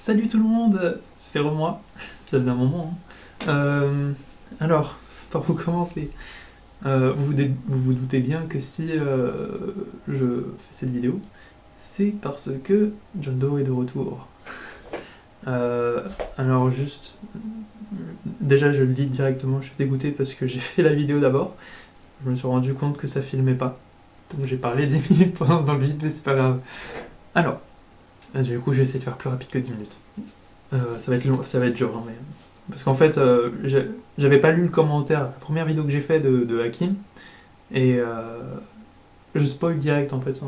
Salut tout le monde, c'est moi, ça faisait un moment. Hein. Alors, par où commencer vous doutez bien que si je fais cette vidéo, c'est parce que John Doe est de retour. Euh, alors juste, déjà je le dis directement, je suis dégoûté parce que j'ai fait la vidéo d'abord, je me suis rendu compte que ça filmait pas, donc j'ai parlé 10 minutes pendant dans le vide, mais c'est pas grave. Alors, du coup je vais essayer de faire plus rapide que 10 minutes. Ça va être long, ça va être dur, hein, mais... Parce qu'en fait, j'avais pas lu le commentaire, la première vidéo que j'ai fait de Hakim, et je spoil direct en fait.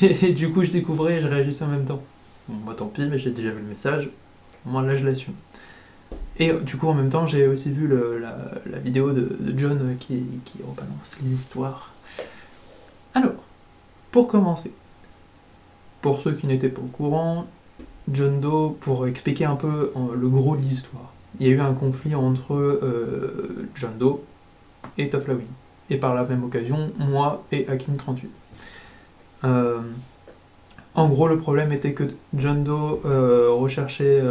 Et du coup, je découvrais et je réagissais en même temps. Bon, bah tant pis, mais j'ai déjà vu le message, moi là je l'assume. Et du coup, en même temps, j'ai aussi vu la vidéo de John qui rebalance les histoires. Alors, pour commencer, pour ceux qui n'étaient pas au courant, John Doe, pour expliquer un peu le gros de l'histoire, il y a eu un conflit entre John Doe et Toph Lawin. Et par la même occasion, moi et Hakim38. Euh, en gros, le problème était que John Doe recherchait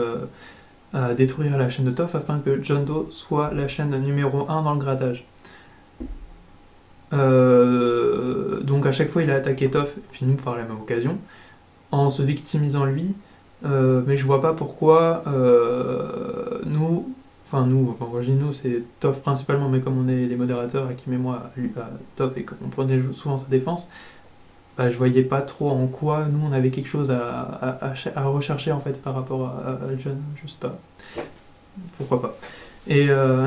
à détruire la chaîne de Toph afin que John Doe soit la chaîne numéro 1 dans le grattage. Donc à chaque fois, il a attaqué Toph, et puis nous par la même occasion, en se victimisant lui. Mais je vois pas pourquoi enfin quand je dis nous, c'est Toph principalement, mais comme on est les modérateurs, Hakim et moi, à Toph, et qu'on prenait souvent sa défense, bah, je voyais pas trop en quoi nous on avait quelque chose à rechercher en fait par rapport à John, je sais pas, pourquoi pas. Et, euh,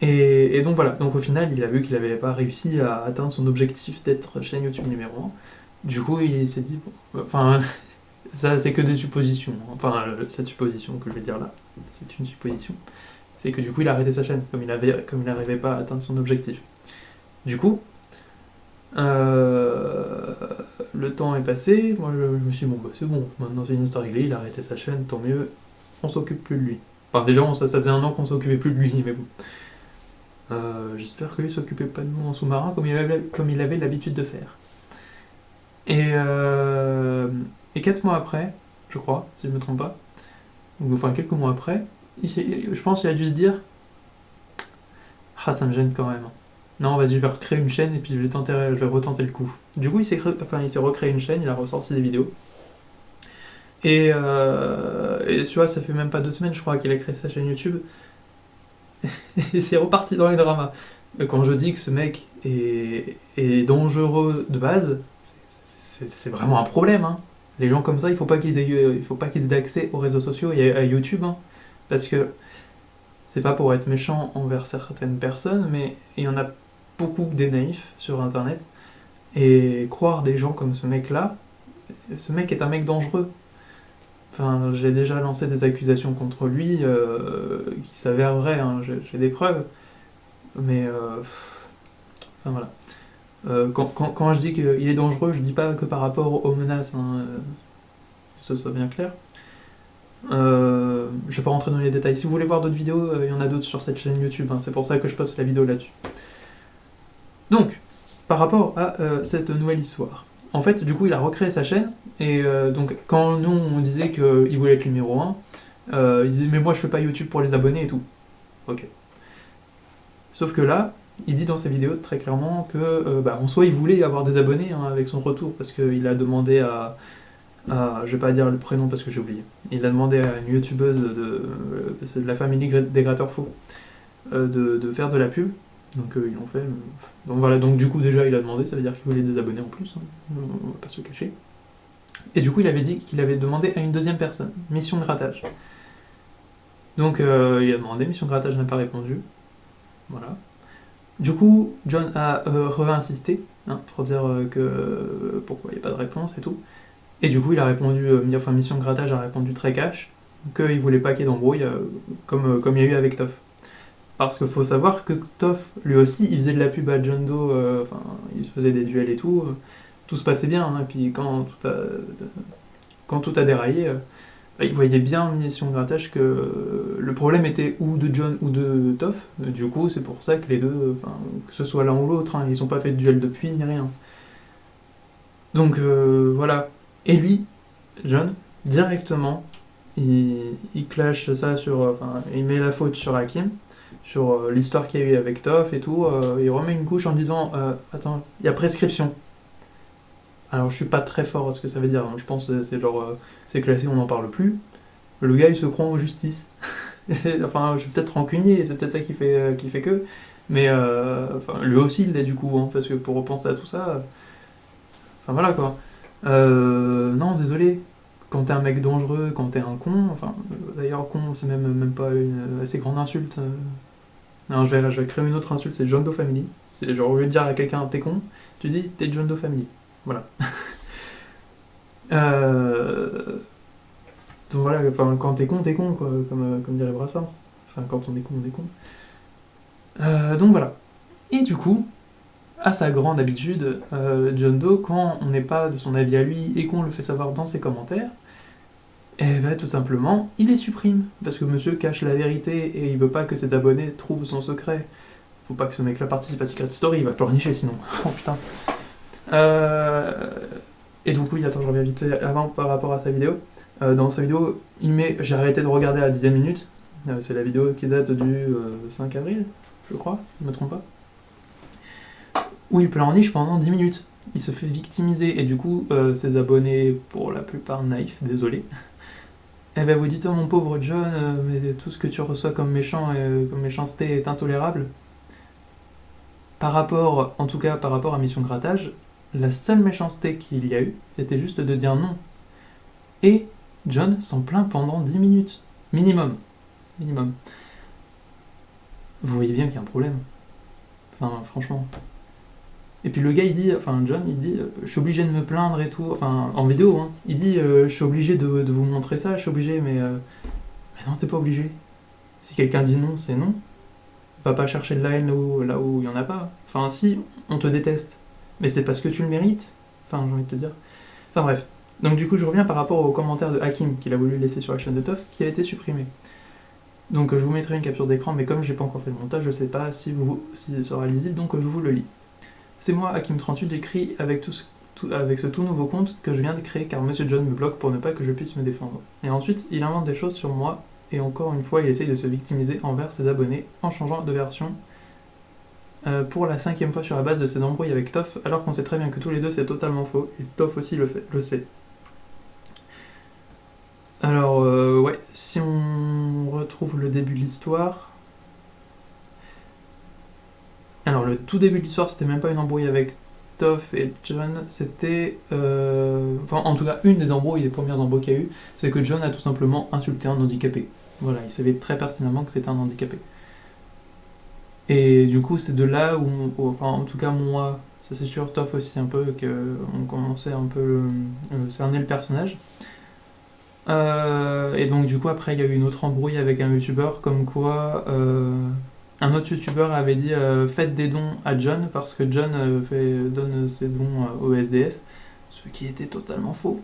et donc voilà, donc au final il a vu qu'il avait pas réussi à atteindre son objectif d'être chaîne YouTube numéro 1. Du coup il s'est dit, bon, enfin ça c'est que des suppositions, enfin cette supposition que je vais dire là, c'est une supposition, c'est que du coup il a arrêté sa chaîne, comme il n'arrivait pas à atteindre son objectif. Du coup, euh, le temps est passé, moi je me suis dit, bon bah c'est bon, maintenant c'est une histoire réglée, il a arrêté sa chaîne, tant mieux, on s'occupe plus de lui. Enfin déjà ça faisait un an qu'on s'occupait plus de lui, mais bon. J'espère que lui s'occupait pas de nous en sous-marin comme il avait l'habitude de faire. Et, euh, et 4 mois après, je crois, si je me trompe pas, ou enfin quelques mois après, je pense qu'il a dû se dire, ah ça me gêne quand même. Non, vas-y, je vais recréer une chaîne et puis je vais retenter le coup. Du coup, il s'est recréé une chaîne, il a ressorti des vidéos. Et tu vois, ça fait même pas 2 semaines, je crois, qu'il a créé sa chaîne YouTube. Et c'est reparti dans les dramas. Mais quand je dis que ce mec est dangereux de base, c'est vraiment un problème. Hein. Les gens comme ça, il faut pas qu'ils aient accès aux réseaux sociaux et à YouTube. Hein. Parce que c'est pas pour être méchant envers certaines personnes, mais il y en a beaucoup des naïfs sur internet. Et croire des gens comme ce mec est un mec dangereux. Enfin, j'ai déjà lancé des accusations contre lui qui s'avèrent vraies, hein, j'ai des preuves. Mais enfin voilà. Quand je dis qu'il est dangereux, je dis pas que par rapport aux menaces, hein, que ce soit bien clair. Je vais pas rentrer dans les détails. Si vous voulez voir d'autres vidéos, il y en a d'autres sur cette chaîne YouTube, hein, c'est pour ça que je poste la vidéo là-dessus. Donc, par rapport à cette nouvelle histoire. En fait, du coup, il a recréé sa chaîne, et donc quand nous on disait qu'il voulait être numéro 1, il disait mais moi je fais pas YouTube pour les abonnés et tout. Ok. Sauf que là, il dit dans sa vidéo très clairement que en soi il voulait avoir des abonnés hein, avec son retour, parce qu'il a demandé je vais pas dire le prénom parce que j'ai oublié, il a demandé à une youtubeuse de la famille des gratteurs faux de faire de la pub, donc ils l'ont fait. Donc voilà, donc du coup déjà il a demandé, ça veut dire qu'il voulait des abonnés en plus, hein, on va pas se le cacher. Et du coup il avait dit qu'il avait demandé à une deuxième personne, Mission Grattage. Donc il a demandé, Mission Grattage n'a pas répondu, voilà. Du coup, John a re-insisté hein, pour dire que pourquoi il n'y a pas de réponse et tout. Et du coup, il a répondu, Mission Grattage a répondu très cash, qu'il voulait pas qu'il y ait d'embrouille, comme il y a eu avec Toph. Parce qu'il faut savoir que Toph, lui aussi, il faisait de la pub à John Doe, il se faisait des duels et tout se passait bien, hein, et puis quand tout a déraillé, il voyait bien Mission Grattage que le problème était ou de John ou de Toph. Du coup, c'est pour ça que les deux, que ce soit l'un ou l'autre, hein, ils n'ont pas fait de duel depuis ni rien. Donc voilà. Et lui, John, directement, il clash ça sur... Enfin, il met la faute sur Hakim, sur l'histoire qu'il y a eu avec Toph et tout. Il remet une couche en disant attends, il y a prescription. Alors je suis pas très fort à ce que ça veut dire, donc je pense que c'est genre c'est classé, on n'en parle plus. Le gars il se croit en justice. Enfin, je suis peut-être rancunier, c'est peut-être ça qui fait que. Mais enfin, lui aussi il l'est du coup, hein, parce que pour repenser à tout ça. Enfin voilà quoi. Non, désolé. Quand t'es un mec dangereux, quand t'es un con, enfin, d'ailleurs, con, c'est même pas une assez grande insulte. Non, je vais créer une autre insulte, c'est John Doe Family. C'est genre, au lieu de dire à quelqu'un t'es con, tu dis t'es John Doe Family. Voilà. Euh, donc voilà, enfin, quand t'es con, quoi, comme dirait Brassens. Enfin, quand on est con. Donc voilà. Et du coup, à sa grande habitude, John Doe, quand on n'est pas de son avis à lui et qu'on le fait savoir dans ses commentaires, eh ben tout simplement, il les supprime. Parce que monsieur cache la vérité et il veut pas que ses abonnés trouvent son secret. Faut pas que ce mec-là participe à Secret Story, il va pleurnicher sinon. Oh putain. Et donc oui, attends, je reviens vite avant par rapport à sa vidéo. Dans sa vidéo, il met... J'ai arrêté de regarder à la 10e minute. C'est la vidéo qui date du 5 avril, je crois, je me trompe pas. Où il pleurniche pendant 10 minutes. Il se fait victimiser et du coup, ses abonnés, pour la plupart naïfs, désolé, eh ben vous dites, oh mon pauvre John, mais tout ce que tu reçois comme comme méchanceté est intolérable. Par rapport, en tout cas par rapport à Mission Grattage, la seule méchanceté qu'il y a eu, c'était juste de dire non. Et John s'en plaint pendant 10 minutes. Minimum. Minimum. Vous voyez bien qu'il y a un problème. Enfin, franchement. Et puis le gars, il dit, enfin John, il dit, je suis obligé de me plaindre et tout, enfin en vidéo, hein. Il dit, je suis obligé de vous montrer ça, je suis obligé, mais non, t'es pas obligé. Si quelqu'un dit non, c'est non. Va pas chercher de la haine là où il y en a pas. Enfin, si, on te déteste. Mais c'est parce que tu le mérites. Enfin, j'ai envie de te dire. Enfin bref. Donc du coup, je reviens par rapport au commentaire de Hakim qu'il a voulu laisser sur la chaîne de Toph, qui a été supprimé. Donc je vous mettrai une capture d'écran, mais comme j'ai pas encore fait le montage, je sais pas si ça sera lisible, donc je vous le lis. C'est moi, Hakim38, j'écris avec avec ce tout nouveau compte que je viens de créer car Monsieur John me bloque pour ne pas que je puisse me défendre. Et ensuite, il invente des choses sur moi, et encore une fois, il essaye de se victimiser envers ses abonnés en changeant de version pour la 5e fois sur la base de ses embrouilles avec Toph, alors qu'on sait très bien que tous les deux c'est totalement faux, et Toph aussi le sait. Alors, ouais, si on retrouve le début de l'histoire... Alors, le tout début de l'histoire, c'était même pas une embrouille avec Toph et John, c'était... Enfin, en tout cas, une des embrouilles, des premières embrouilles qu'il y a eu, c'est que John a tout simplement insulté un handicapé. Voilà, il savait très pertinemment que c'était un handicapé. Et du coup, c'est de là où, enfin, en tout cas, moi, ça c'est sûr, Toph aussi un peu, qu'on commençait un peu cerner le personnage. Et donc, du coup, après, il y a eu une autre embrouille avec un youtubeur, comme quoi un autre youtubeur avait dit faites des dons à John, parce que John donne ses dons au SDF, ce qui était totalement faux.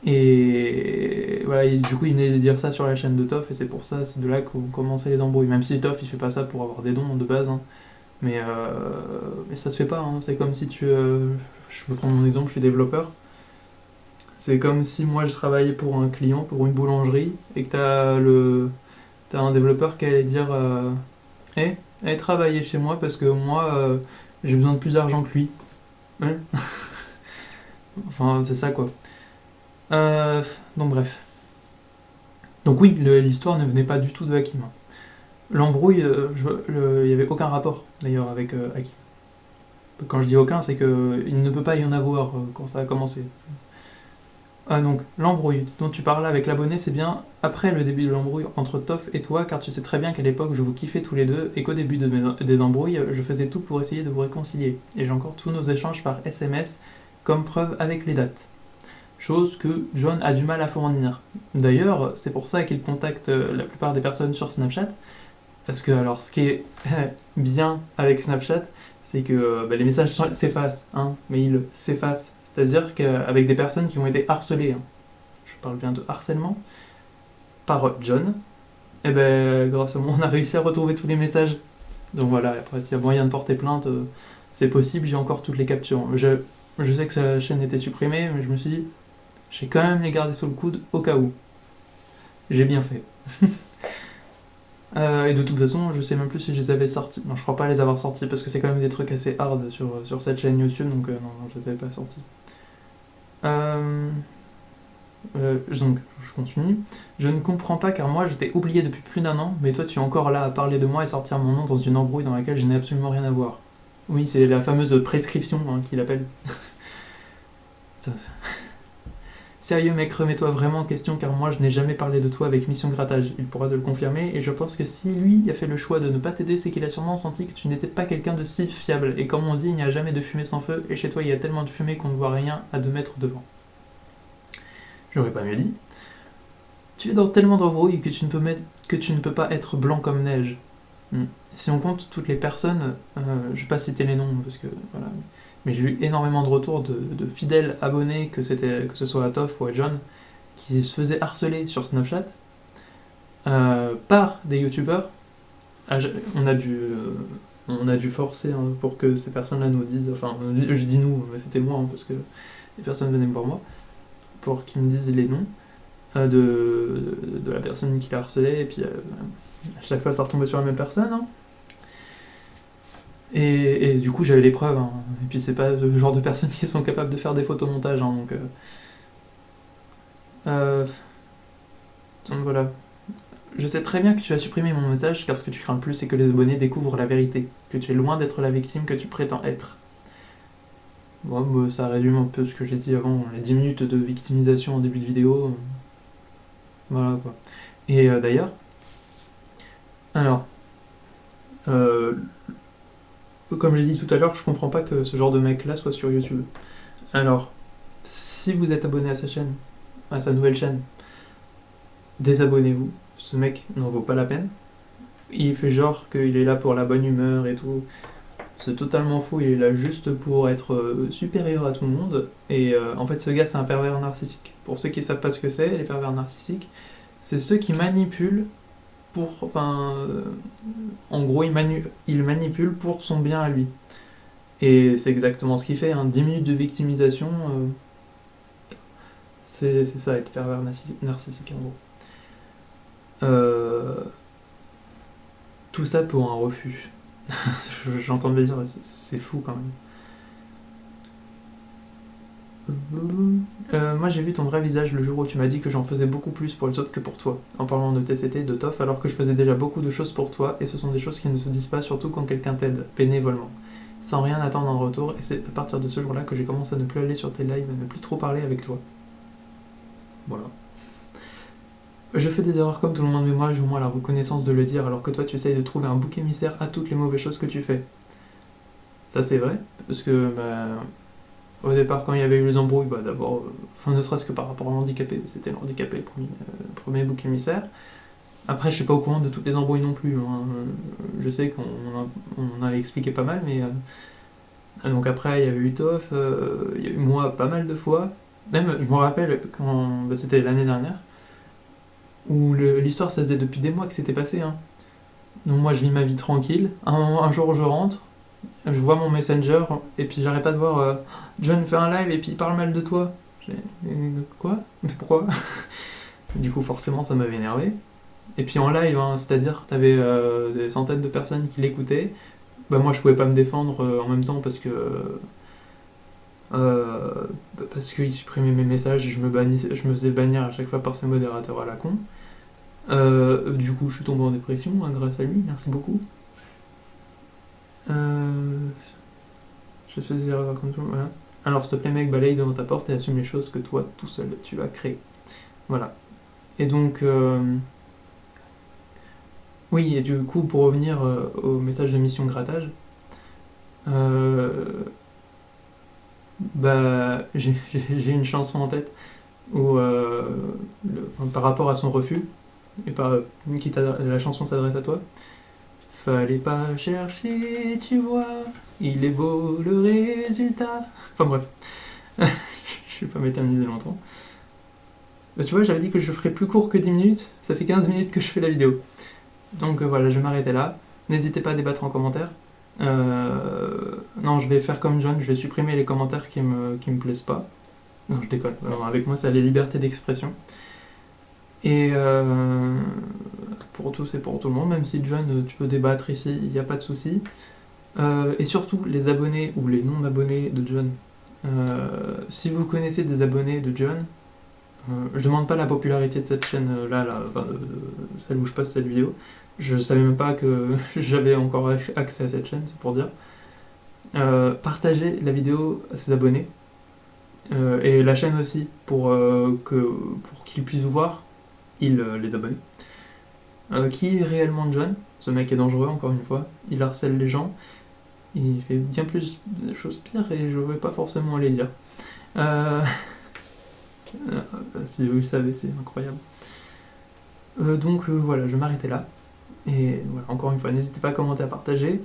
Et voilà, du coup, il venait de dire ça sur la chaîne de Toph, et c'est pour ça, c'est de là qu'ont commencé les embrouilles. Même si Toph, il fait pas ça pour avoir des dons de base, hein. Mais ça se fait pas, hein. C'est comme si je veux prendre mon exemple, je suis développeur. C'est comme si moi je travaillais pour un client, pour une boulangerie, et que t'as un développeur qui allait dire allez travailler chez moi parce que moi j'ai besoin de plus d'argent que lui. Ouais. Enfin, c'est ça quoi. Donc bref. Donc oui, l'histoire ne venait pas du tout de Hakim. L'embrouille, il n'y avait aucun rapport d'ailleurs avec Hakim. Quand je dis aucun, c'est qu'il ne peut pas y en avoir quand ça a commencé. Donc, l'embrouille dont tu parles avec l'abonné, c'est bien après le début de l'embrouille entre Toph et toi, car tu sais très bien qu'à l'époque je vous kiffais tous les deux et qu'au début des embrouilles, je faisais tout pour essayer de vous réconcilier. Et j'ai encore tous nos échanges par SMS comme preuve avec les dates. Chose que John a du mal à fournir. D'ailleurs, c'est pour ça qu'il contacte la plupart des personnes sur Snapchat. Parce que, alors, ce qui est bien avec Snapchat, c'est que les messages s'effacent, hein, mais ils s'effacent. C'est-à-dire qu'avec des personnes qui ont été harcelées, hein, je parle bien de harcèlement, par John, et ben grâce à moi on a réussi à retrouver tous les messages. Donc voilà, après s'il y a moyen de porter plainte, c'est possible, j'ai encore toutes les captures. Je sais que sa chaîne était supprimée, mais je me suis dit, J'ai quand même les gardés sous le coude au cas où. J'ai bien fait. Et de toute façon, je sais même plus si je les avais sortis. Non, je crois pas les avoir sortis parce que c'est quand même des trucs assez hard sur cette chaîne YouTube, donc non, je les avais pas sortis. Donc, je continue. Je ne comprends pas car moi je t'ai oublié depuis plus d'un an, mais toi tu es encore là à parler de moi et sortir mon nom dans une embrouille dans laquelle je n'ai absolument rien à voir. Oui, c'est la fameuse prescription qu'il appelle. Sérieux mec, remets-toi vraiment en question car moi je n'ai jamais parlé de toi avec Mission Grattage. Il pourra te le confirmer et je pense que si lui a fait le choix de ne pas t'aider, c'est qu'il a sûrement senti que tu n'étais pas quelqu'un de si fiable. Et comme on dit, il n'y a jamais de fumée sans feu et chez toi il y a tellement de fumée qu'on ne voit rien à 2 mètres devant. J'aurais pas mieux dit. Tu es dans tellement d'embrouilles que tu ne peux pas être blanc comme neige. Si on compte toutes les personnes, je vais pas citer les noms parce que voilà, mais j'ai eu énormément de retours de fidèles abonnés, que ce soit à Toff ou à John, qui se faisaient harceler sur Snapchat par des youtubeurs. On a dû forcer pour que ces personnes-là nous disent, enfin je dis nous, mais c'était moi parce que les personnes venaient me voir moi, pour qu'ils me disent les noms de la personne qui l'a harcelé, et puis à chaque fois ça retombait sur la même personne. Et du coup j'avais les preuves, et puis c'est pas le genre de personnes qui sont capables de faire des photomontages, donc voilà. Je sais très bien que tu as supprimé mon message car ce que tu crains le plus c'est que les abonnés découvrent la vérité, que tu es loin d'être la victime que tu prétends être. Bon, bah, ça résume un peu ce que j'ai dit avant, les 10 minutes de victimisation en début de vidéo. Voilà quoi. Et d'ailleurs, alors, comme j'ai dit tout à l'heure, je comprends pas que ce genre de mec là soit sur YouTube. Alors, si vous êtes abonné à sa chaîne, à sa nouvelle chaîne, désabonnez-vous. Ce mec n'en vaut pas la peine. Il fait genre qu'il est là pour la bonne humeur et tout. C'est totalement faux, il est là juste pour être supérieur à tout le monde. Et en fait, ce gars, c'est un pervers narcissique. Pour ceux qui savent pas ce que c'est, les pervers narcissiques, c'est ceux qui manipulent pour. Enfin. En gros, il manipule pour son bien à lui. Et c'est exactement ce qu'il fait, 10 minutes de victimisation. C'est ça, être pervers narcissique en gros. Tout ça pour un refus. J'entends bien dire, c'est fou quand même. Moi j'ai vu ton vrai visage le jour où tu m'as dit que j'en faisais beaucoup plus pour les autres que pour toi, en parlant de TCT, de TOF, alors que je faisais déjà beaucoup de choses pour toi, et ce sont des choses qui ne se disent pas, surtout quand quelqu'un t'aide, bénévolement, sans rien attendre en retour, et c'est à partir de ce jour-là que j'ai commencé à ne plus aller sur tes lives, à ne plus trop parler avec toi. Voilà. Je fais des erreurs comme tout le monde, mais moi j'ai au moins la reconnaissance de le dire, alors que toi tu essayes de trouver un bouc émissaire à toutes les mauvaises choses que tu fais. Ça c'est vrai, parce que au départ quand il y avait eu les embrouilles, d'abord, ne serait-ce que par rapport à l'handicapé, c'était le handicapé le premier bouc émissaire. Après je suis pas au courant de toutes les embrouilles non plus, je sais qu'on a expliqué pas mal, mais donc après il y avait eu Toff, il y a eu moi pas mal de fois, même je me rappelle quand c'était l'année dernière, où l'histoire ça faisait depuis des mois que c'était passé. Donc moi je vis ma vie tranquille, un jour je rentre, je vois mon messenger, et puis j'arrête pas de voir John fait un live et puis il parle mal de toi. Quoi? Mais pourquoi? Du coup forcément ça m'avait énervé. Et puis en live, c'est-à-dire t'avais des centaines de personnes qui l'écoutaient, moi je pouvais pas me défendre en même temps parce qu'il supprimait mes messages et je me faisais bannir à chaque fois par ces modérateurs à la con. Du coup, je suis tombé en dépression grâce à lui, merci beaucoup. Je faisais comme tout, voilà. Alors, s'il te plaît, mec, balaye devant ta porte et assume les choses que toi, tout seul, tu as créées. Voilà. Et donc, oui, et du coup, pour revenir au message de mission grattage, j'ai une chanson en tête où, par rapport à son refus, et la chanson s'adresse à toi. Fallait pas chercher, tu vois, il est beau le résultat. Enfin bref, je vais pas m'éterniser longtemps. Tu vois, j'avais dit que je ferais plus court que 10 minutes, ça fait 15 minutes que je fais la vidéo. Donc voilà, je vais m'arrêter là. N'hésitez pas à débattre en commentaire. Non, je vais faire comme John, je vais supprimer les commentaires qui me plaisent pas. Non, je déconne. Alors, avec moi, c'est la liberté d'expression. Et pour tous et pour tout le monde, même si John, tu peux débattre ici, il n'y a pas de souci. Et surtout, les abonnés ou les non-abonnés de John, si vous connaissez des abonnés de John, je demande pas la popularité de cette chaîne enfin, celle où je poste cette vidéo. Je savais même pas que j'avais encore accès à cette chaîne, c'est pour dire. Partagez la vidéo à ses abonnés et la chaîne aussi pour qu'ils puissent voir, les abonnés. Qui est réellement John? Ce mec est dangereux, encore une fois. Il harcèle les gens. Il fait bien plus de choses pires et je ne vais pas forcément les dire. Si vous le savez, c'est incroyable. Donc voilà, je vais m'arrêter là. Et voilà, encore une fois, n'hésitez pas à commenter, à partager.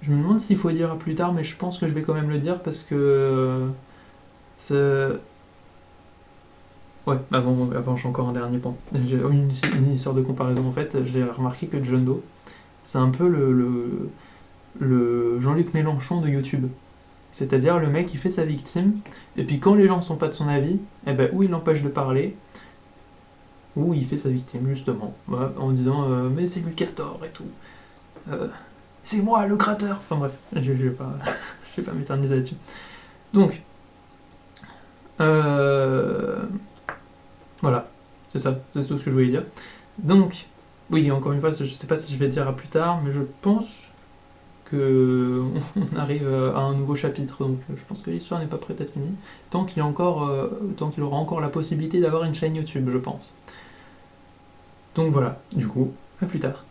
Je me demande s'il faut dire plus tard, mais je pense que je vais quand même le dire parce que ouais, avant j'ai encore un dernier point. J'ai une histoire de comparaison en fait. J'ai remarqué que John Doe, c'est un peu le Jean-Luc Mélenchon de YouTube. C'est-à-dire le mec qui fait sa victime, et puis quand les gens sont pas de son avis, eh ben, ou il l'empêche de parler, ou il fait sa victime justement, voilà, en disant mais c'est lui qui a tort et tout. C'est moi le créateur. Enfin bref, je vais pas m'éterniser là-dessus. Donc, voilà, c'est ça, c'est tout ce que je voulais dire. Donc, oui, encore une fois, je sais pas si je vais dire à plus tard, mais je pense qu'on arrive à un nouveau chapitre, donc je pense que l'histoire n'est pas prête à être finie, tant qu'il aura encore la possibilité d'avoir une chaîne YouTube, je pense. Donc voilà, du coup, à plus tard.